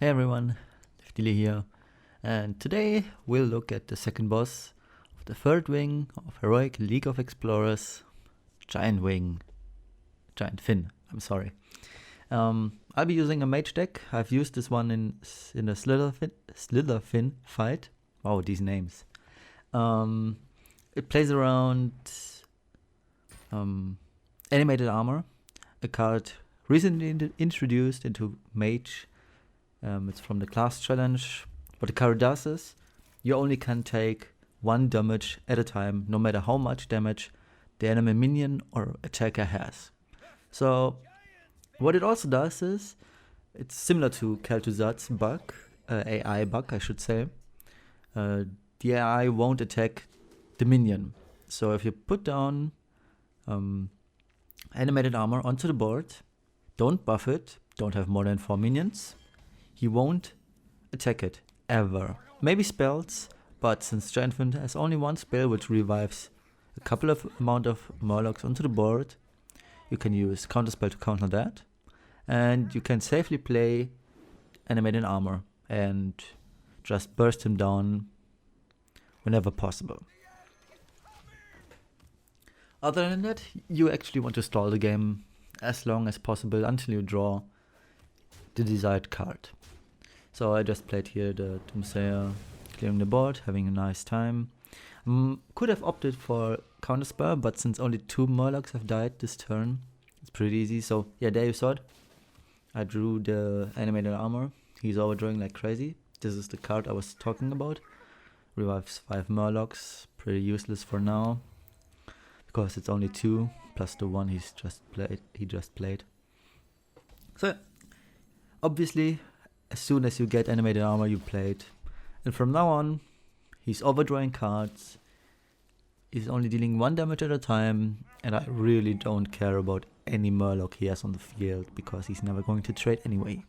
Hey everyone, Lily here, and today we'll look at the second boss of the third wing of Heroic League of Explorers, Giantfin, I'm sorry. I'll be using a mage deck. I've used this one in a Slitherfin fight. Wow, these names. It plays around animated armor, a card recently introduced into mage. It's from the class challenge. What the card does is you only can take 1 damage at a time, no matter how much damage the enemy minion or attacker has. So what it also does is it's similar to Kel'Thuzad's bug, AI bug I should say. The AI won't attack the minion. So if you put down animated armor onto the board, don't buff it, don't have more than 4 minions, he won't attack it, ever. Maybe spells, but since Giantfin has only one spell which revives a couple of amount of Murlocs onto the board, you can use counterspell to counter that, and you can safely play animated armor and just burst him down whenever possible. Other than that, you actually want to stall the game as long as possible until you draw the desired card. So I just played here the Doomsayer, clearing the board, having a nice time. Could have opted for counterspell, but since only 2 Murlocs have died this turn, it's pretty easy. So yeah, there you saw it. I drew the animated armor. He's overdrawing like crazy. This is the card I was talking about. Revives 5 Murlocs, pretty useless for now, because it's only 2 plus the 1 he just played. So obviously, as soon as you get animated armor, you play it. And from now on, he's overdrawing cards. He's only dealing 1 damage at a time. And I really don't care about any Murloc he has on the field, because he's never going to trade anyway.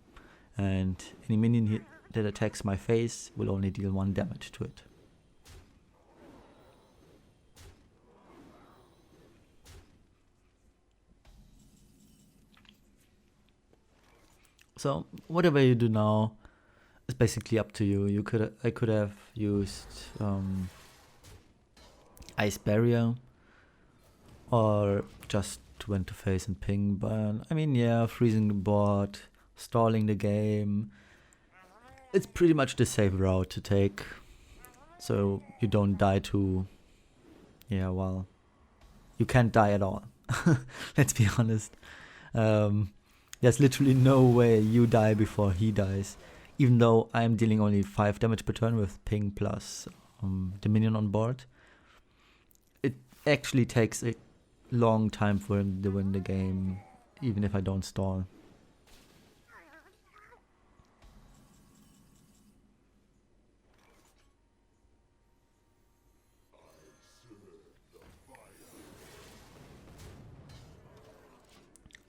And any minion that attacks my face will only deal 1 damage to it. So whatever you do now is basically up to you. I could have used Ice Barrier or just went to face and ping, but I mean, yeah, freezing the board, stalling the game, it's pretty much the safe route to take, so you don't die to, yeah, well, you can't die at all. Let's be honest. There's literally no way you die before he dies, even though I'm dealing only 5 damage per turn with ping plus the minion on board. It actually takes a long time for him to win the game, even if I don't stall.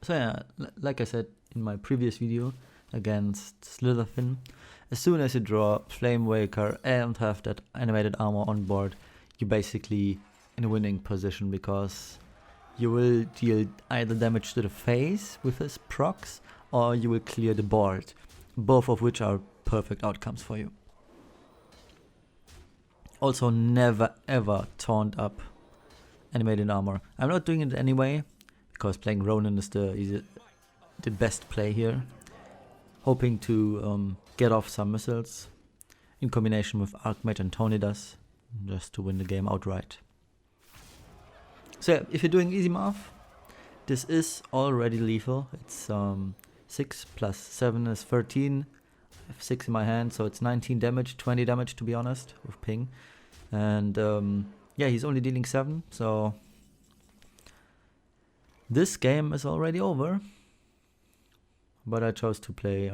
So yeah, like I said in my previous video against Slitherfin, as soon as you draw Flame Waker and have that animated armor on board, you're basically in a winning position, because you will deal either damage to the face with his procs, or you will clear the board, both of which are perfect outcomes for you. Also, never ever taunt up animated armor. I'm not doing it anyway, because playing Ronin is the best play here. Hoping to get off some missiles in combination with Archmage and Tonidas, just to win the game outright. So yeah, if you're doing easy math, this is already lethal. It's 6 plus 7 is 13. I have 6 in my hand, so it's 19 damage, 20 damage to be honest, with ping. And yeah, he's only dealing 7, so this game is already over, but I chose to play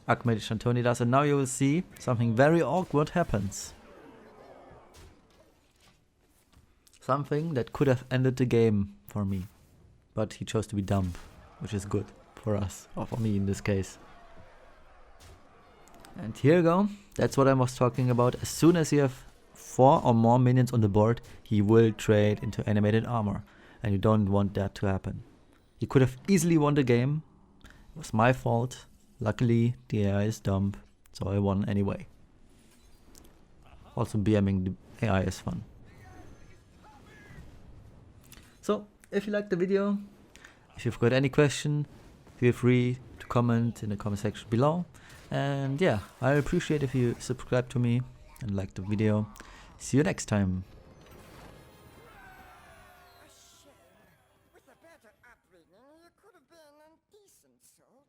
Archmage and Tonidas, and now you will see something very awkward happens. Something that could have ended the game for me, but he chose to be dumb, which is good for us, or for me in this case. And here you go, that's what I was talking about. As soon as you have 4 or more minions on the board, he will trade into animated armor. And you don't want that to happen. You could have easily won the game. It was my fault. Luckily, the AI is dumb, so I won anyway. Also, BMing the AI is fun. So, if you liked the video, if you've got any question, feel free to comment in the comment section below. And yeah, I appreciate if you subscribe to me and like the video. See you next time. With a better upbringing, you could have been a decent sort.